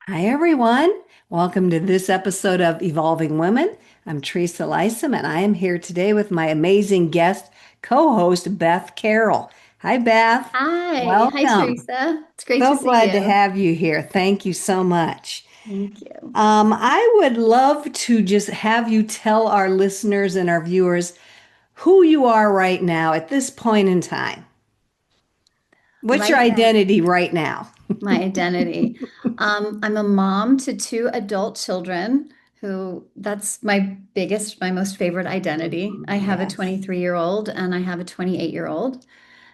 Hi, everyone. Welcome to this episode of Evolving Women. I'm Teresa Lysam, and I am here today with my amazing guest co-host, Beth Carroll. Hi, Beth. Hi, Welcome. Teresa. It's great to So see glad to you. have you here. Thank you so much. Thank you. I would love to just have you tell our listeners and our viewers who you are right now at this point in time. What's your Right now, identity right now? my identity. I'm a mom to two adult children who that's my most favorite identity. I have a Yes. 23-year-old and I have a 28-year-old.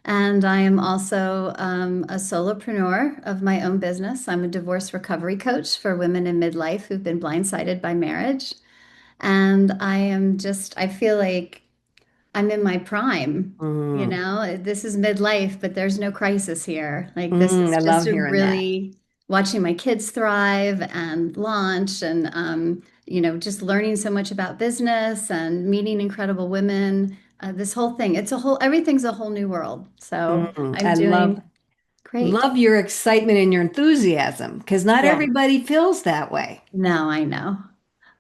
And I am also a solopreneur of my own business. I'm a divorce recovery coach for women in midlife who've been blindsided by marriage. And I feel like I'm in my prime. Mm, This is midlife, but there's no crisis here. Like, this is I just love a hearing that. really watching my kids thrive and launch and, just learning so much about business and meeting incredible women. This whole thing, everything's a whole new world. So I'm I love doing great. love your excitement and your enthusiasm because not Yeah. everybody feels that way. No, I know.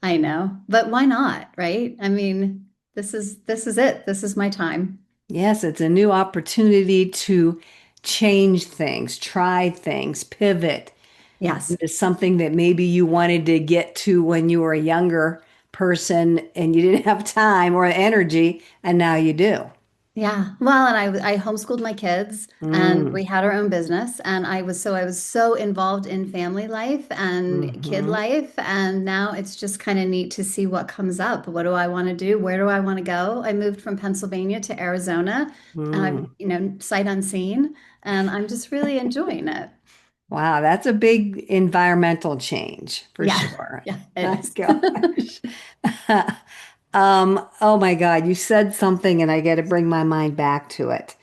I know. But why not, right? I mean, this is it. This is my time. Yes, it's a new opportunity to change things, try things, pivot Yes. into something that maybe you wanted to get to when you were a younger person and you didn't have time or energy, and now you do. Yeah. Well, and I homeschooled my kids and Mm, we had our own business and I was so involved in family life and kid hmm life and now it's just kind of neat to see what comes up. What do I want to do? Where do I want to go? I moved from Pennsylvania to Arizona and mm. sight unseen and I'm just really enjoying it. Wow, that's a big environmental change for Yeah. sure. Yeah, My it is. gosh. Oh my God, you said something and I got to bring my mind back to it.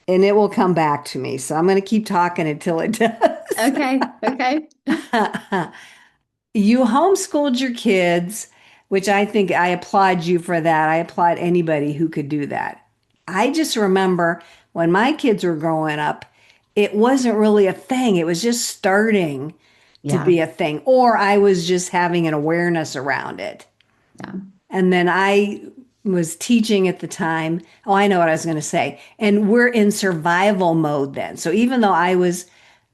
And it will come back to me. So I'm going to keep talking until it does. Okay. Okay. You homeschooled your kids, which I think I applaud you for that. I applaud anybody who could do that. I just remember when my kids were growing up, it wasn't really a thing. It was just starting to Yeah. be a thing, or I was just having an awareness around it. Yeah. And then I was teaching at the time. Oh, I know what I was going to say. And we're in survival mode then. So even though I was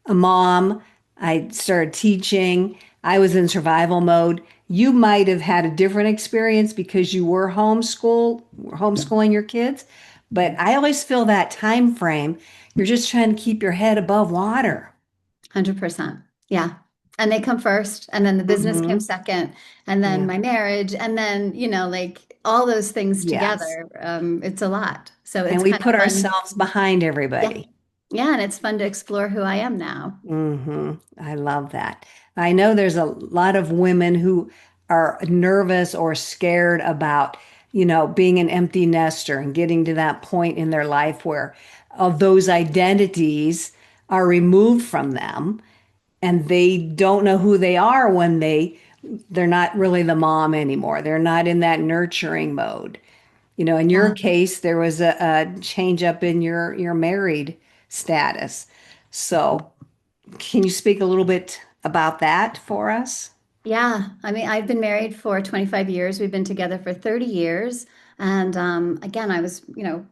a mom, I started teaching, I was in survival mode. You might have had a different experience because you were homeschooling your kids. But I always feel that time frame, you're just trying to keep your head above water. 100%. Yeah. And they come first, and then the business came Hmm second, and then Yeah. my marriage, and then, like all those things Yes. together. It's a lot. So And it's we kind of put fun. ourselves behind Yeah. everybody. Yeah. And it's fun to explore who I am now. I love that. I know there's a lot of women who are nervous or scared about, being an empty nester and getting to that point in their life where of those identities are removed from them and they don't know who they are when they're not really the mom anymore. They're not in that nurturing mode. In your Yeah. case, there was a change up in your married status. So can you speak a little bit about that for us? Yeah. I mean, I've been married for 25 years. We've been together for 30 years. And again, I was,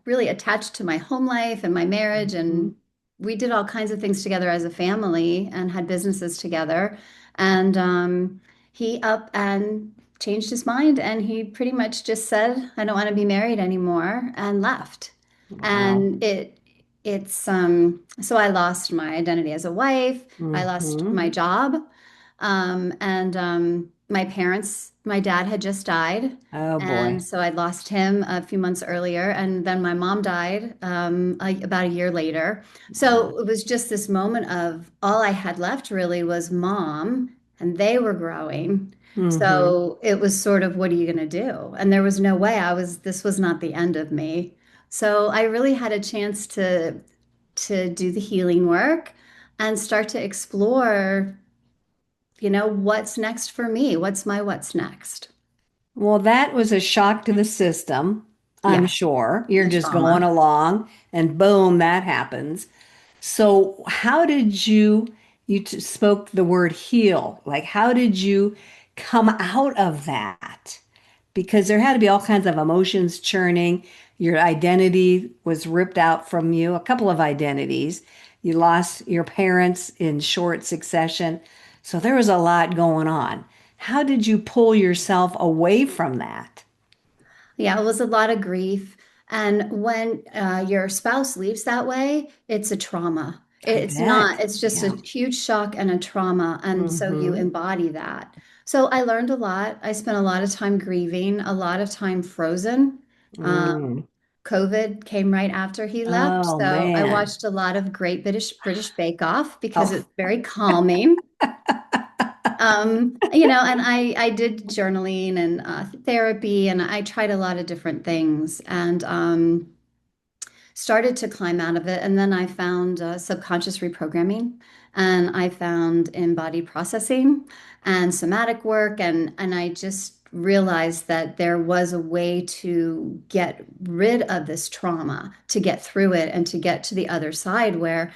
really attached to my home life and my marriage. Mhm. And we did all kinds of things together as a family and had businesses together. And he up and changed his mind. And he pretty much just said, I don't want to be married anymore and left. Wow. And so I lost my identity as a wife. I lost hmm my job. My dad had just died. Oh boy. And so I lost him a few months earlier. And then my mom died about a year later. Wow. So it was just this moment of all I had left really was mom, and they were growing. hmm So it was sort of, what are you going to do? And there was no way this was not the end of me. So I really had a chance to do the healing work and start to explore what's next for me? What's next? Well, that was a shock to the system, I'm Yes, sure. You're a just going trauma. along and boom, that happens. So, how did you, spoke the word heal. Like, how did you come out of that? Because there had to be all kinds of emotions churning. Your identity was ripped out from you, a couple of identities. You lost your parents in short succession. So there was a lot going on. How did you pull yourself away from that? Yeah, it was a lot of grief. And when your spouse leaves that way, it's a trauma. I It's not, bet. it's just a Yeah. huge shock and a trauma. And so you Mm-hmm. embody that. So I learned a lot. I spent a lot of time grieving, a lot of time frozen. Um, Mm. COVID came right after he left. Oh So I man. watched a lot of Great British Bake Off because Oh. it's very calming. And I did journaling and therapy, and I tried a lot of different things, and started to climb out of it. And then I found subconscious reprogramming, and I found embodied processing and somatic work, and I just realized that there was a way to get rid of this trauma, to get through it, and to get to the other side where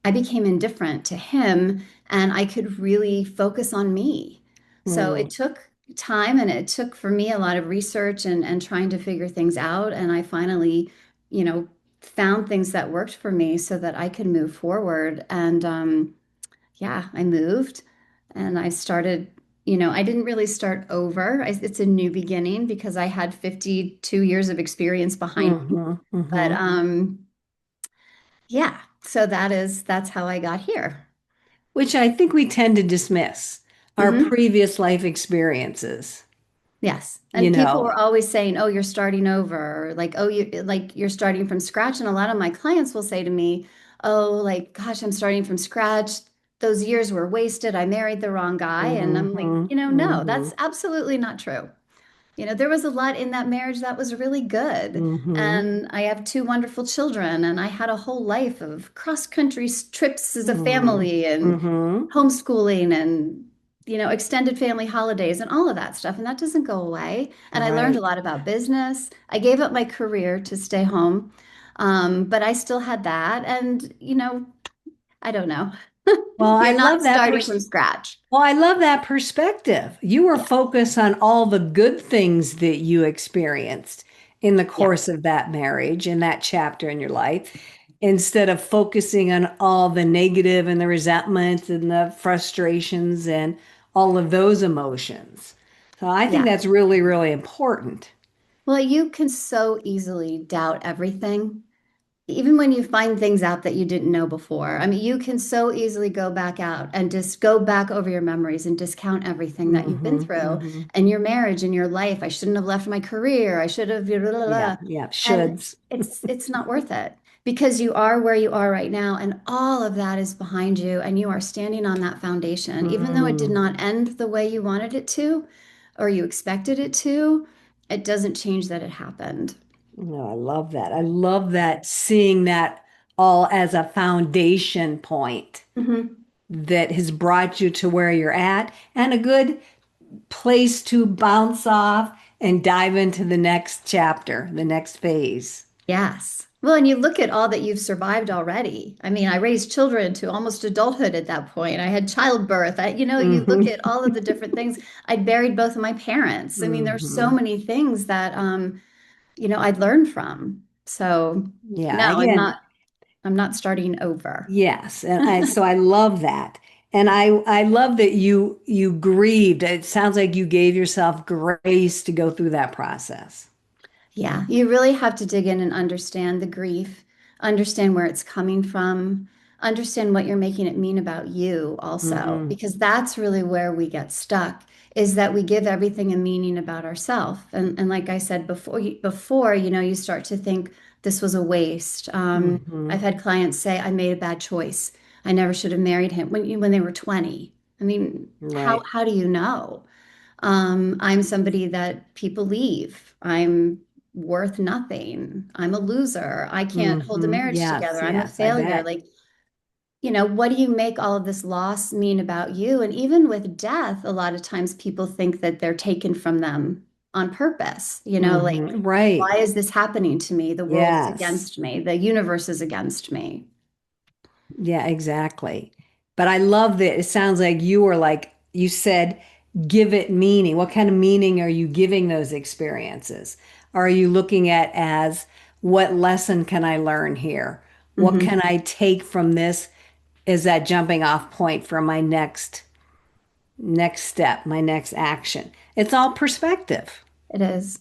I became indifferent to him and I could really focus on me. So it Mm. took time and it took for me a lot of research and trying to figure things out. And I finally, you know, found things that worked for me so that I could move forward. And yeah, I moved and I started, I didn't really start over. It's a new beginning because I had 52 years of experience behind me. Mm-hmm. But Mm-hmm. yeah, so that's how I got here. Which I think we tend to dismiss our Hmm. previous life experiences. Yes. You And people know, were always saying, "Oh, you're starting over," or like, "Oh, you're starting from scratch." And a lot of my clients will say to me, "Oh, like, gosh, I'm starting from scratch. Those years were wasted. I married the wrong guy." And I'm like, mm-hmm. no, Mm-hmm. that's absolutely not true. There was a lot in that marriage that was really good. Mm-hmm. And I have two wonderful children, and I had a whole life of cross-country trips as a Mm-hmm. family and Mm-hmm. homeschooling and, extended family holidays and all of that stuff. And that doesn't go away. And I learned a Right. lot about business. I gave up my career to stay home, but I still had that. And, I don't know. Well, I You're not love that starting from scratch. Well, I love that perspective. You were Yeah. focused on all the good things that you experienced in the Yeah. course of that marriage, in that chapter in your life, instead of focusing on all the negative and the resentment and the frustrations and all of those emotions. So I think Yeah. that's really, really important. Well, you can so easily doubt everything, even when you find things out that you didn't know before. I mean, you can so easily go back out and just go back over your memories and discount everything that you've been Hmm. through Hmm. and your marriage and your life. I shouldn't have left my career. I should have, blah, blah, Yeah, blah. yeah, And shoulds. it's not worth it because you are where you are right now, and all of that is behind you, and you are standing on that foundation. Even though it did Mm. not end the way you wanted it to, or you expected it to, it doesn't change that it happened. No, I love that. I love that seeing that all as a foundation point Hmm. that has brought you to where you're at and a good place to bounce off and dive into the next chapter, the next phase. Yes. Well, and you look at all that you've survived already. I mean, I raised children to almost adulthood at that point. I had childbirth. You look Hmm. at all of the different things. I buried both of my parents. I mean, there's so Hmm. many things that I'd learned from. So, Yeah, no, again, I'm not starting over. yes. So I love that. And I love that you grieved. It sounds like you gave yourself grace to go through that process. Yeah, you really have to dig in and understand the grief, understand where it's coming from, understand what you're making it mean about you also, Hmm. because that's really where we get stuck, is that we give everything a meaning about ourselves. And like I said before, you start to think this was a waste. I've Hmm. had clients say, I made a bad choice. I never should have married him when they were 20. I mean, Right. how do you know? I'm somebody that people leave. I'm worth nothing. I'm a loser. I can't hold a marriage Yes, together. I'm a yes, I failure. bet. Like, what do you make all of this loss mean about you? And even with death, a lot of times people think that they're taken from them on purpose. Like, Right. why is this happening to me? The world is Yes. against me. The universe is against me. Yeah, exactly. But I love that it sounds like you were like, you said, give it meaning. What kind of meaning are you giving those experiences? Are you looking at as what lesson can I learn here? What Hmm. can I take from this as that jumping off point for my next step, my next action? It's all perspective. It is.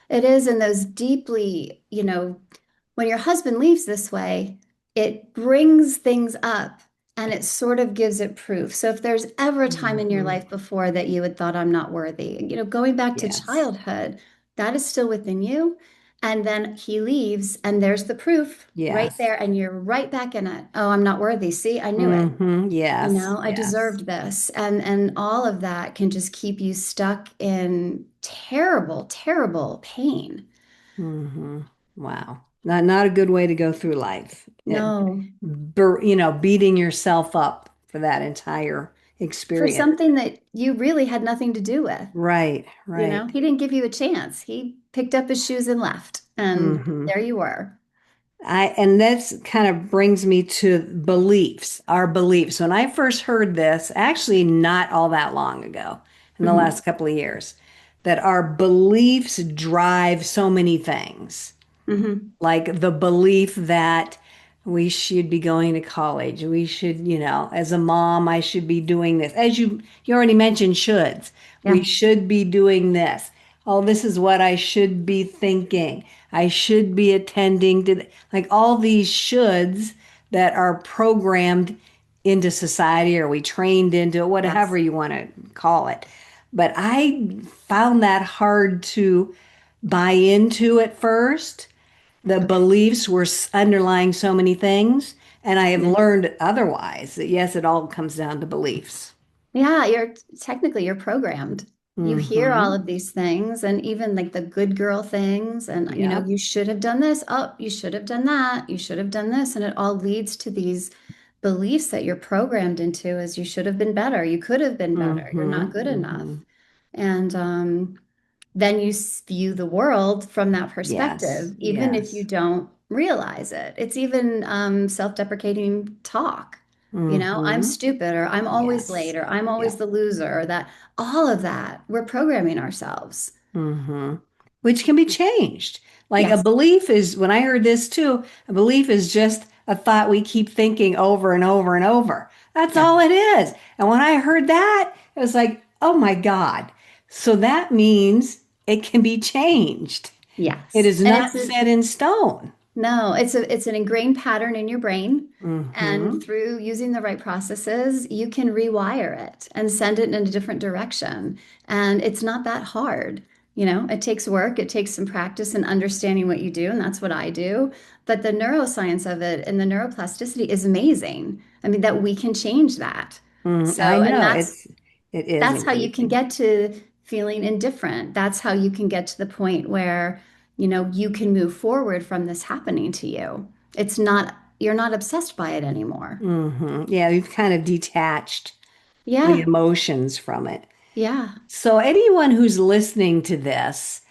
It is. And those deeply, when your husband leaves this way, it brings things up and it sort of gives it proof. So if there's ever a time in your Hmm. life before that you had thought I'm not worthy, going back to Yes. childhood, that is still within you. And then he leaves and there's the proof right Yes. there and you're right back in it. Oh, I'm not worthy. See, I knew it. Yes. I Yes. deserved this. And all of that can just keep you stuck in terrible, terrible pain. Hmm. Wow. Not a good way to go through life. No, Beating yourself up for that entire for experience. something that you really had nothing to do with. Right, right. He didn't give you a chance. He picked up his shoes and left. And Hmm. there you were. And that's kind of brings me to beliefs, our beliefs. When I first heard this, actually not all that long ago, in the Hmm. last couple of years, that our beliefs drive so many things. Hmm. Like the belief that we should be going to college. We should, as a mom, I should be doing this. As you already mentioned shoulds. We Yeah. should be doing this. Oh, this is what I should be thinking. I should be attending to like all these shoulds that are programmed into society or we trained into whatever Yes. you want to call it. But I found that hard to buy into at first. The Okay. beliefs were underlying so many things, and I have Yeah. learned otherwise that yes, it all comes down to beliefs. Yeah, you're programmed. You hear all Hmm. of these things and even like the good girl things and Yep. you should have done this. Oh, you should have done that. You should have done this. And it all leads to these beliefs that you're programmed into as you should have been better. You could have been better. You're Hmm. not good Hmm. enough. And then you view the world from that Yes. perspective, even if you Yes. don't realize it. It's even self-deprecating talk. I'm Hmm. stupid, or I'm always late, Yes. or I'm always Yep. the loser, or that all of that, we're programming ourselves. Hmm. Which can be changed. Like a Yes. belief is, when I heard this too, a belief is just a thought we keep thinking over and over and over. That's Yeah. all it is. And when I heard that, it was like, oh my God. So that means it can be changed. It Yes. is And not set in stone. no, it's an ingrained pattern in your brain. And Hmm. through using the right processes, you can rewire it and send it in a different direction. And it's not that hard. It takes work, it takes some practice and understanding what you do, and that's what I do. But the neuroscience of it and the neuroplasticity is amazing. I mean, that we can change that. I So, and know that's it is that's how you can amazing. get to feeling indifferent. That's how you can get to the point where, you can move forward from this happening to you. You're not obsessed by it anymore. Yeah, you've kind of detached the Yeah. emotions from it. Yeah. So anyone who's listening to this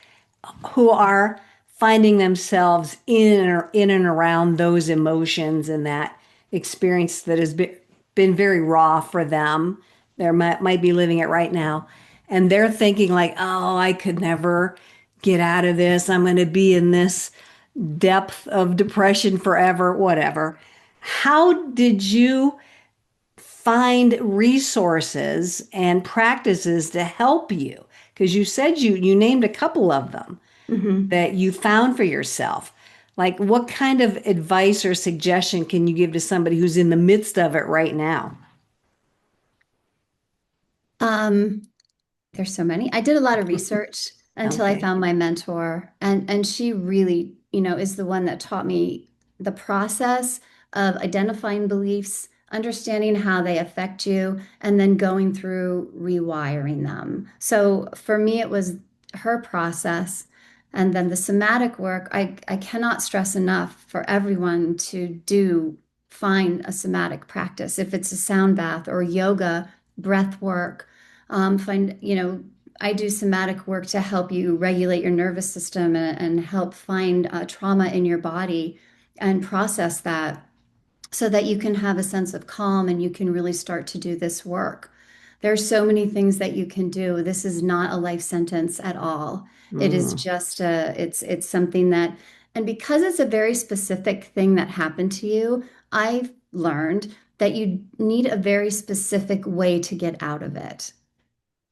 who are finding themselves in and around those emotions and that experience that has been very raw for them. They might be living it right now. And they're thinking like, oh, I could never get out of this. I'm going to be in this depth of depression forever, whatever. How did you find resources and practices to help you? Because you said you named a couple of them Hmm. that you found for yourself. Like, what kind of advice or suggestion can you give to somebody who's in the midst of it right now? Um, There's so many. I did a lot of research until I Okay. found my mentor, and she really, is the one that taught me the process of identifying beliefs, understanding how they affect you, and then going through rewiring them. So for me, it was her process. And then the somatic work, I cannot stress enough for everyone to find a somatic practice. If it's a sound bath or yoga, breath work, find, I do somatic work to help you regulate your nervous system and help find trauma in your body and process that. so that you can have a sense of calm and you can really start to do this work. There are so many things that you can do. This is not a life sentence at all. It is Mm, just it's something that, and because it's a very specific thing that happened to you, I've learned that you need a very specific way to get out of it.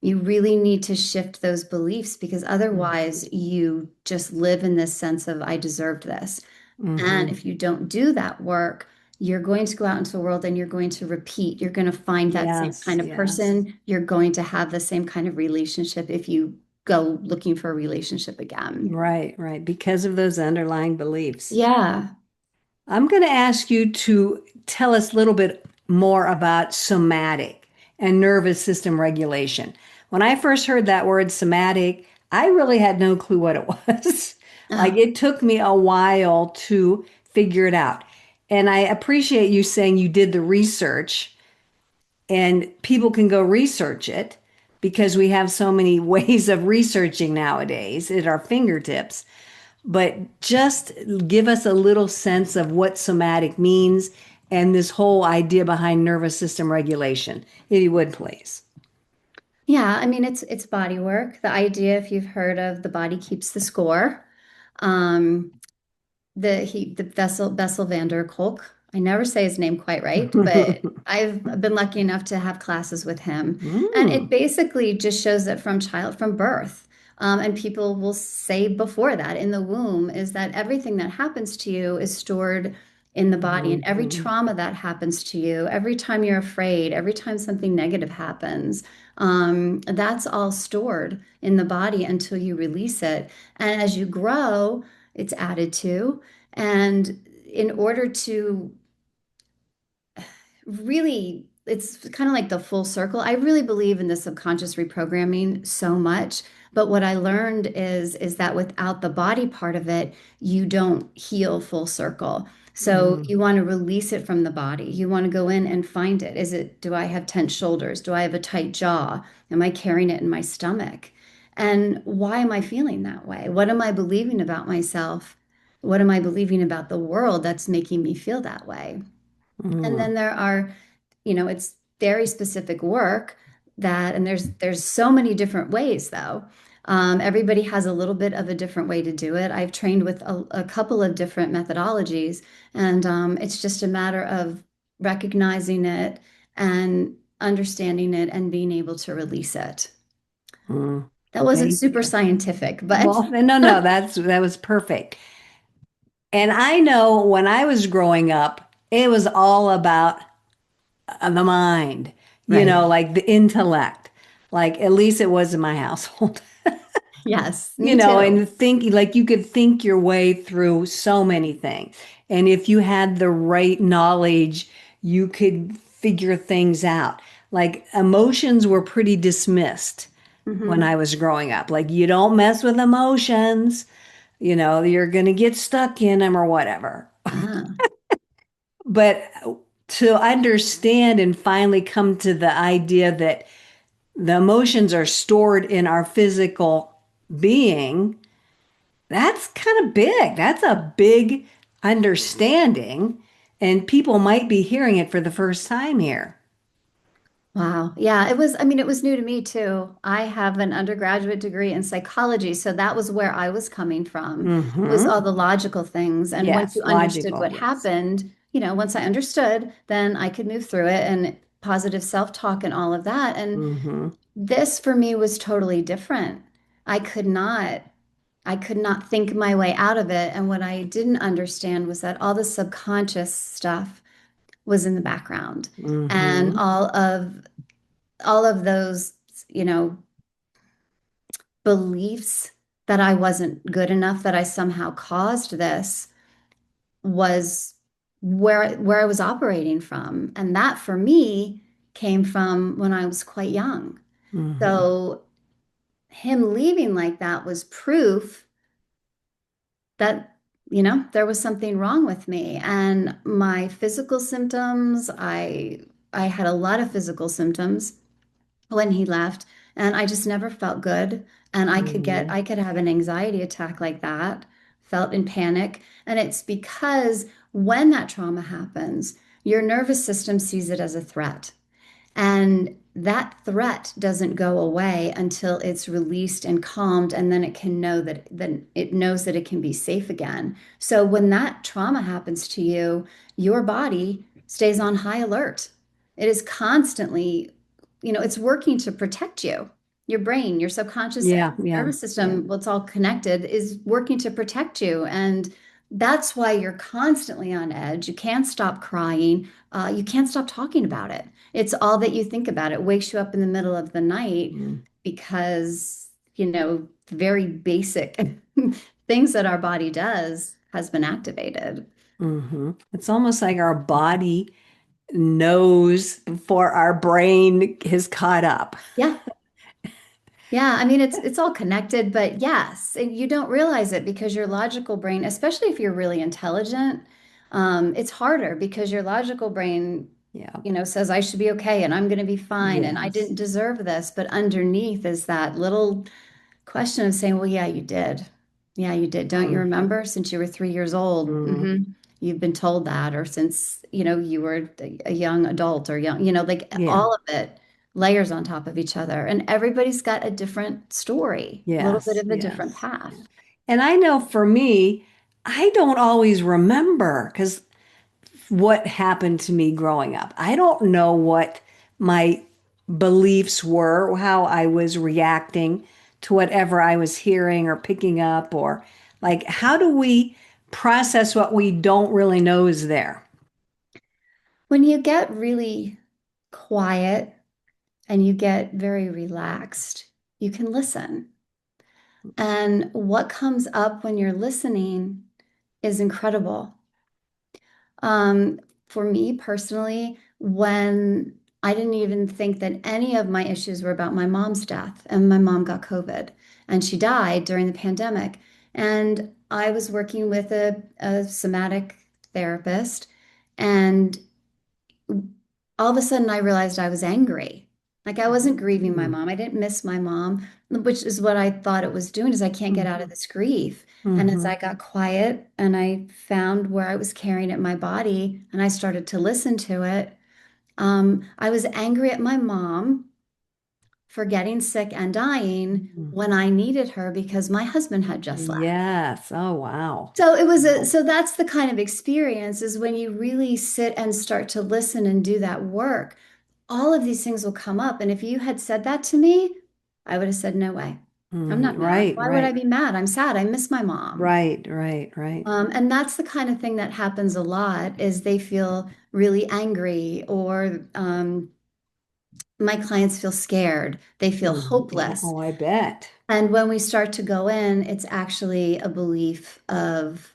You really need to shift those beliefs because mm, otherwise you just live in this sense of I deserved this. And hmm. if you don't do that work, you're going to go out into the world and you're going to repeat. You're going to find that same Yes, kind of yes. person. You're going to have the same kind of relationship if you go looking for a relationship again. Right, right. Because of those underlying beliefs. Yeah. I'm going to ask you to tell us a little bit more about somatic and nervous system regulation. When I first heard that word somatic, I really had no clue what it was. Like Oh, it took me a while to figure it out. And I appreciate you saying you did the research and people can go research it because we have so many ways of researching nowadays at our fingertips. But just give us a little sense of what somatic means and this whole idea behind nervous system regulation, if you would, please. yeah. I mean, it's body work. The idea, if you've heard of the body keeps the score. Um, the Bessel van der Kolk. I never say his name quite right, but I've been lucky enough to have classes with him, and it Mm, basically just shows that from birth, and people will say before that in the womb is that everything that happens to you is stored in the body, and every mhm, trauma that happens to you, every time you're afraid, every time something negative happens, that's all stored in the body until you release it, and as you grow, it's added to. And in order to really, it's kind of like the full circle. I really believe in the subconscious reprogramming so much. But what I learned is that without the body part of it, you don't heal full circle. So mm, you want to release it from the body. You want to go in and find it. Do I have tense shoulders? Do I have a tight jaw? Am I carrying it in my stomach? And why am I feeling that way? What am I believing about myself? What am I believing about the world that's making me feel that way? And mm, then there are, it's very specific work that, and there's so many different ways though. Everybody has a little bit of a different way to do it. I've trained with a couple of different methodologies, and it's just a matter of recognizing it and understanding it and being able to release it. mm. That wasn't Thank super you. scientific, but Well, no, no, that was perfect. And I know when I was growing up, it was all about the mind, right. like the intellect. Like at least it was in my household. Yes, me too. And think like you could think your way through so many things. And if you had the right knowledge, you could figure things out. Like emotions were pretty dismissed when Hmm. I was growing up. Like you don't mess with emotions, you're going to get stuck in them or whatever. Ah, But to understand and finally come to the idea that the emotions are stored in our physical being. That's kind of big. That's a big understanding. And people might be hearing it for the first time here. wow. Yeah, I mean, it was new to me too. I have an undergraduate degree in psychology, so that was where I was coming from. It was all Hmm. the logical things. And once you Yes, understood logical. what Yes. happened, once I understood, then I could move through it and positive self-talk and all of that. And Hmm. this for me was totally different. I could not, I could not think my way out of it. And what I didn't understand was that all the subconscious stuff was in the background. And Hmm. all of those, you know, beliefs that I wasn't good enough, that I somehow caused this was where I was operating from. And that for me came from when I was quite young. Hmm. So him leaving like that was proof that, there was something wrong with me. And my physical symptoms, I had a lot of physical symptoms when he left, and I just never felt good. And Hmm. I could have an anxiety attack like that, felt in panic. And it's because when that trauma happens, your nervous system sees it as a threat. And that threat doesn't go away until it's released and calmed, and then it can know that then it knows that it can be safe again. So when that trauma happens to you, your body stays on high alert. It is constantly, it's working to protect you. Your brain, your subconscious and Yeah, yeah, nervous yeah. system, what's all connected, is working to protect you. And that's why you're constantly on edge. You can't stop crying. You can't stop talking about it. It's all that you think about. It wakes you up in the middle of the night Mm, because, very basic things that our body does has been activated. It's almost like our body knows before our brain has caught up. Yeah. Yeah, I mean it's all connected, but yes, and you don't realize it because your logical brain, especially if you're really intelligent, it's harder because your logical brain, Yeah. says I should be okay and I'm going to be fine and I Yes. didn't deserve this. But underneath is that little question of saying, well, yeah, you did. Yeah, you did. Don't you Mhm. remember? Since you were 3 years old, Mhm. you've been told that, or since, you were a young adult or young, like Yeah. all of it layers on top of each other. And everybody's got a different story, a little bit Yes. of a different Yes. path. Yeah. And I know for me, I don't always remember because what happened to me growing up. I don't know what my beliefs were, how I was reacting to whatever I was hearing or picking up, or like, how do we process what we don't really know is there? When you get really quiet and you get very relaxed, you can listen. And what comes up when you're listening is incredible. Um, for me personally, when I didn't even think that any of my issues were about my mom's death, and my mom got COVID and she died during the pandemic. And I was working with a somatic therapist, and all of a sudden I realized I was angry. Like I wasn't grieving my Mm. mom. I didn't miss my mom, which is what I thought it was doing is I can't get out of Mhm. this grief. And as Mhm. I got quiet and I found where I was carrying it in my body and I started to listen to it, I was angry at my mom for getting sick and dying Mhm. when I needed her because my husband had just left. Yes. Oh, wow. So it was Wow. so that's the kind of experience is when you really sit and start to listen and do that work, all of these things will come up. And if you had said that to me, I would have said, no way. I'm not mad. Right, Why would I right, be mad? I'm sad. I miss my mom. right, right, right. And that's the kind of thing that happens a lot is they feel really angry or my clients feel scared. They feel Yeah. hopeless. Oh, I bet. And when we start to go in, it's actually a belief of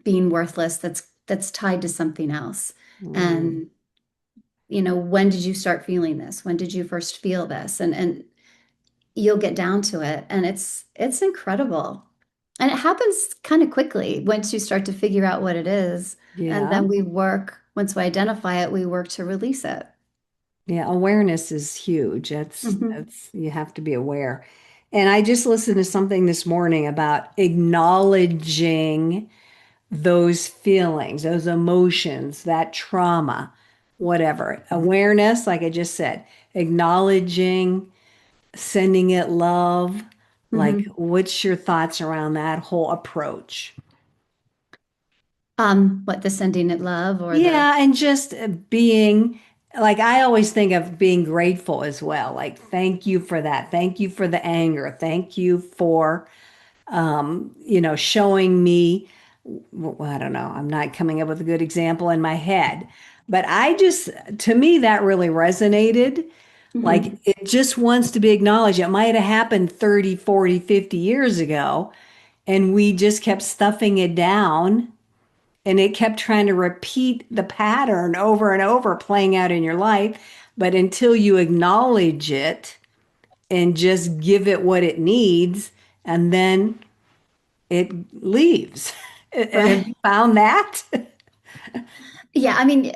being worthless that's tied to something else. Mm. And when did you start feeling this? When did you first feel this? And you'll get down to it, and it's incredible. And it happens kind of quickly once you start to figure out what it is. And Yeah. then once we identify it, we work to release it. Yeah. Awareness is huge. Mhm. That's, you have to be aware. And I just listened to something this morning about acknowledging those feelings, those emotions, that trauma, whatever. Awareness, like I just said, acknowledging, sending it love. Like, Mhm. what's your thoughts around that whole approach? What the sending it love or the Yeah, and just being like, I always think of being grateful as well. Like, thank you for that. Thank you for the anger. Thank you for, showing me. Well, I don't know. I'm not coming up with a good example in my head, but to me, that really resonated. Like, Mhm. it just wants to be acknowledged. It might have happened 30, 40, 50 years ago, and we just kept stuffing it down. And it kept trying to repeat the pattern over and over, playing out in your life. But until you acknowledge it and just give it what it needs, and then it leaves. Have Right. you found that? Yeah, I mean,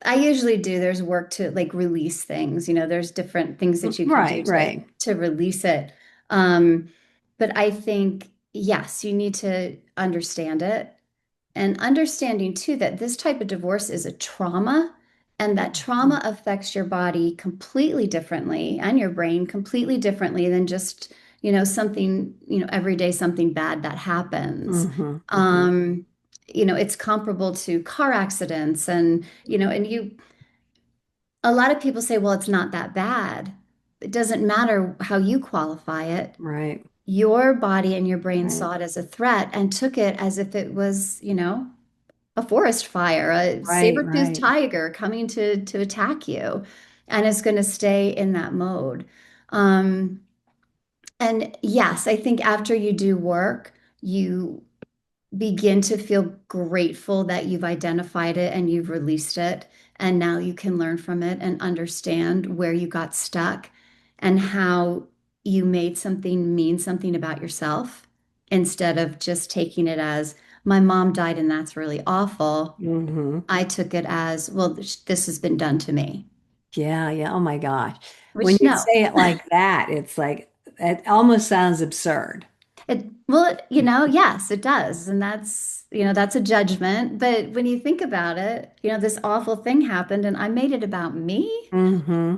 I usually do. There's work to like release things. There's different things that you can do Right, to right. to release it. Um, but I think yes, you need to understand it and understanding too that this type of divorce is a trauma and that trauma affects your body completely differently and your brain completely differently than just, something, every day something bad that happens. Hmm. Hmm. Um, it's comparable to car accidents and a lot of people say, well, it's not that bad. It doesn't matter how you qualify it. Right. Your body and your brain Right. saw it as a threat and took it as if it was, a forest fire, a Right. saber-toothed Right. tiger coming to attack you, and it's going to stay in that mode. Um, and yes, I think after you do work, you begin to feel grateful that you've identified it and you've released it. And now you can learn from it and understand where you got stuck and how you made something mean something about yourself instead of just taking it as my mom died and that's really awful. Hmm. I took it as, well, this has been done to me, Yeah. Yeah. Oh my gosh. When which you no. say it like that, it's like, it almost sounds absurd. Yes, it does. And that's a judgment. But when you think about it, this awful thing happened and I made it about me. Hmm.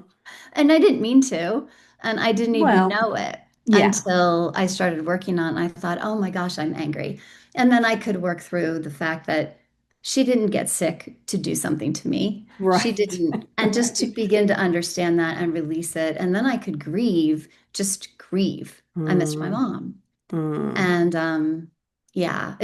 And I didn't mean to. And I didn't even Well, know it yeah. until I started working on it. I thought, oh my gosh, I'm angry. And then I could work through the fact that she didn't get sick to do something to me. She Right. didn't. And just to Right. begin to understand that and release it. And then I could grieve, just grieve. I missed my Mm, mom. mm, And yeah,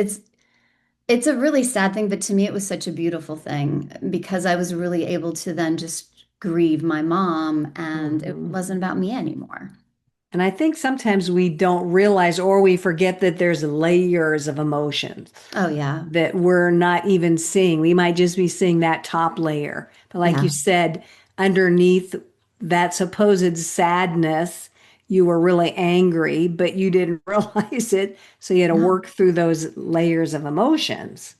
it's a really sad thing, but to me it was such a beautiful thing because I was really able to then just grieve my mom and it mhm. wasn't about me anymore. And I think sometimes we don't realize or we forget that there's layers of emotions Oh yeah. that we're not even seeing. We might just be seeing that top layer. But like you Yeah. said, underneath that supposed sadness, you were really angry, but you didn't realize it. So you had to No. work through those layers of emotions.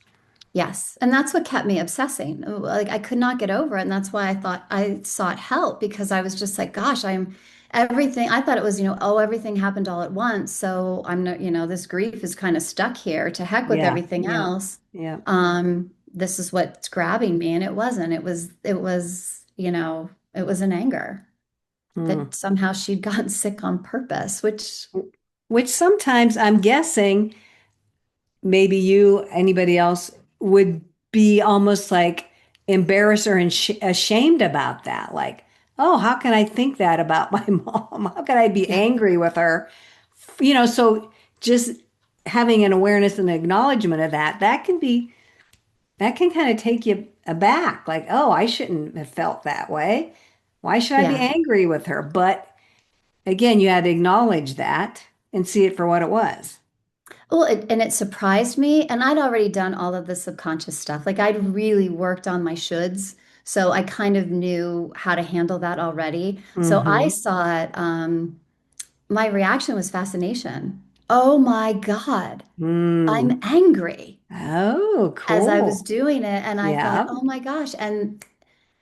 Yes. And that's what kept me obsessing. Like I could not get over it. And that's why I thought I sought help because I was just like, gosh, I'm everything. I thought it was, oh, everything happened all at once. So I'm not, this grief is kind of stuck here. To heck with Yeah, everything yeah, else. yeah. This is what's grabbing me. And it wasn't. It was an anger Mm. that somehow she'd gotten sick on purpose, which, Which sometimes I'm guessing maybe you, anybody else would be almost like embarrassed or ashamed about that. Like, oh, how can I think that about my mom? How can I be yeah, angry with her? So just having an awareness and acknowledgement of that, that can kind of take you aback. Like, oh, I shouldn't have felt that way. Why should I be yeah. angry with her? But again, you had to acknowledge that and see it for what it was. Well, and it surprised me. And I'd already done all of the subconscious stuff. Like I'd really worked on my shoulds. So I kind of knew how to handle that already. So I Mm-hmm. saw it. My reaction was fascination. Oh my God, Mm. I'm angry Oh, as I was cool. doing it. And I thought, Yeah. oh my gosh. And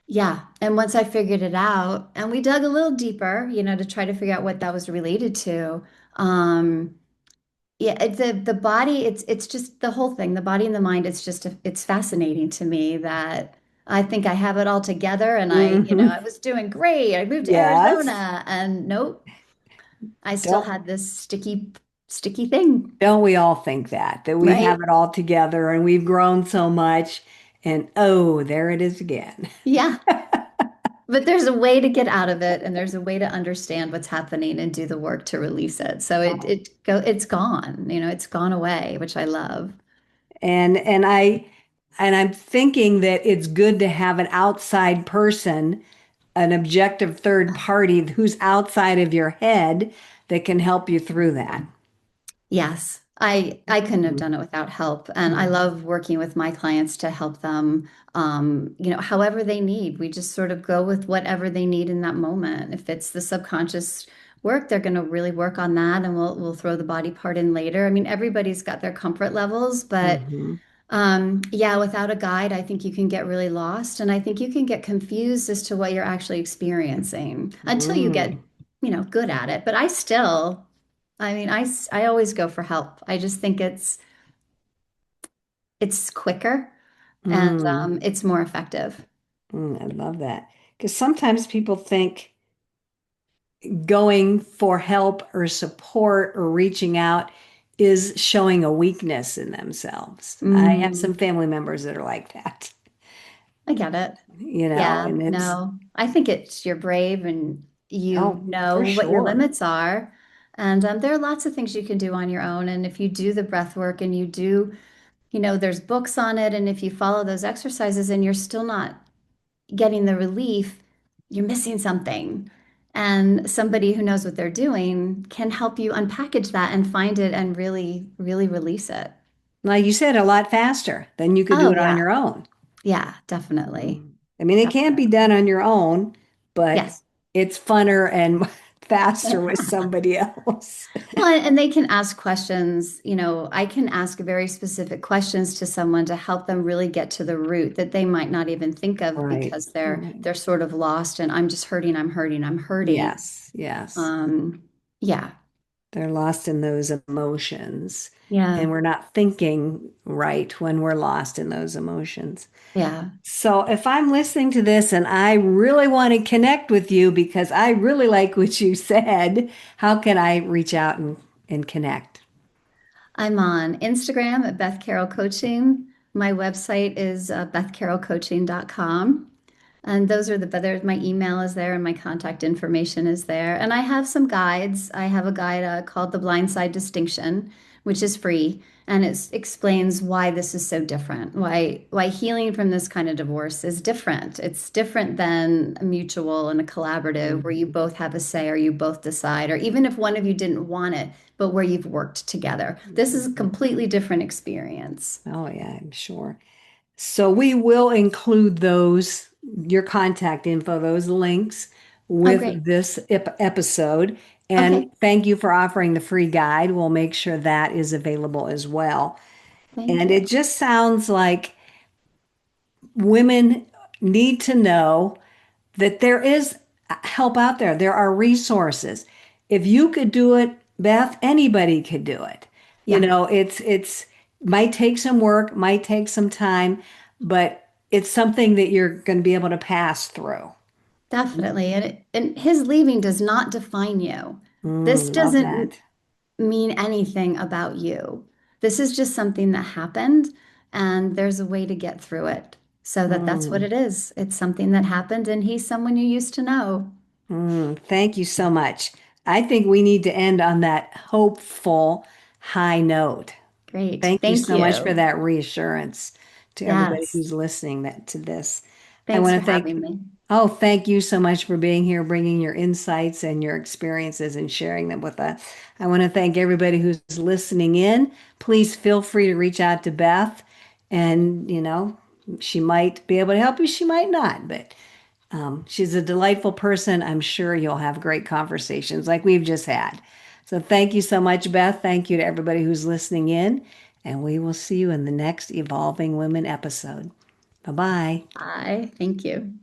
yeah. And once I figured it out, and we dug a little deeper, to try to figure out what that was related to. Um, Yeah, the body, it's just the whole thing, the body and the mind, it's fascinating to me that I think I have it all together and I Hmm. was doing great. I moved to Yes. Arizona and nope, I still Don't had this sticky thing, don't we all think that we have right? it all together and we've grown so much and oh, there it is again. Yeah. But there's a way to get out of it and there's a way to understand what's happening and do the work to release it. So it's gone, it's gone away, which I love. And I'm thinking that it's good to have an outside person, an objective third party who's outside of your head that can help you through that. Yes, I couldn't have done it without help, and I Mhm. love working with my clients to help them, however they need. We just sort of go with whatever they need in that moment. If it's the subconscious work, they're going to really work on that, and we'll throw the body part in later. I mean, everybody's got their comfort levels, but Mhm. yeah, without a guide, I think you can get really lost, and I think you can get confused as to what you're actually experiencing until you get, Mm. good at it. But I mean, I always go for help. I just think it's quicker and Mm, it's more effective. I love that. Because sometimes people think going for help or support or reaching out is showing a weakness in themselves. I have some Mm, family members that are like that, I get it. Yeah, and it's, no, I think it's you're brave and you oh, know for what your sure. limits are. And there are lots of things you can do on your own. And if you do the breath work and you do, there's books on it. And if you follow those exercises and you're still not getting the relief, you're missing something. And somebody who knows what they're doing can help you unpackage that and find it and really, really release it. Like you said, a lot faster than you could do Oh, it on yeah. your own. Yeah, definitely. Mm. I mean, it can be done Definitely. on your own, but Yes. it's funner and faster with somebody else. Well, and they can ask questions. I can ask very specific questions to someone to help them really get to the root that they might not even think of Right, because they're right. they're sort of lost and I'm just hurting, I'm hurting, I'm hurting. Yes, yes. Um, yeah, They're lost in those emotions. yeah, And we're not thinking right when we're lost in those emotions. yeah. So if I'm listening to this and I really want to connect with you because I really like what you said, how can I reach out and connect? I'm on Instagram at Beth Carroll Coaching. My website is bethcarrollcoaching.com. And those are there's my email is there and my contact information is there. And I have some guides. I have a guide called The Blindside Distinction, which is free. And it explains why this is so different, why healing from this kind of divorce is different. It's different than a mutual and a collaborative where you Mhm. both have a say or you both decide, or even if one of you didn't want it, but where you've worked together. This is a Mhm. completely different experience. Oh, yeah, I'm sure. So we will include those, your contact info, those links Oh, great. with this episode. And Okay. thank you for offering the free guide. We'll make sure that is available as well. Thank And you. it just sounds like women need to know that there is help out there. There are resources. If you could do it, Beth, anybody could do it. Yeah. It's might take some work, might take some time, but it's something that you're going to be able to pass through. Definitely. And his leaving does not define you. This Love doesn't that. mean anything about you. This is just something that happened, and there's a way to get through it. So that's what Mm, it is. It's something that happened, and he's someone you used to know. thank you so much. I think we need to end on that hopeful high note. Great. Thank you Thank so much for you. that reassurance to everybody Yes. who's listening to this. I Thanks want for to thank, having me. oh, thank you so much for being here, bringing your insights and your experiences and sharing them with us. I want to thank everybody who's listening in. Please feel free to reach out to Beth and, she might be able to help you, she might not, but she's a delightful person. I'm sure you'll have great conversations like we've just had. So thank you so much, Beth. Thank you to everybody who's listening in, and we will see you in the next Evolving Women episode. Bye bye. Bye. Thank you.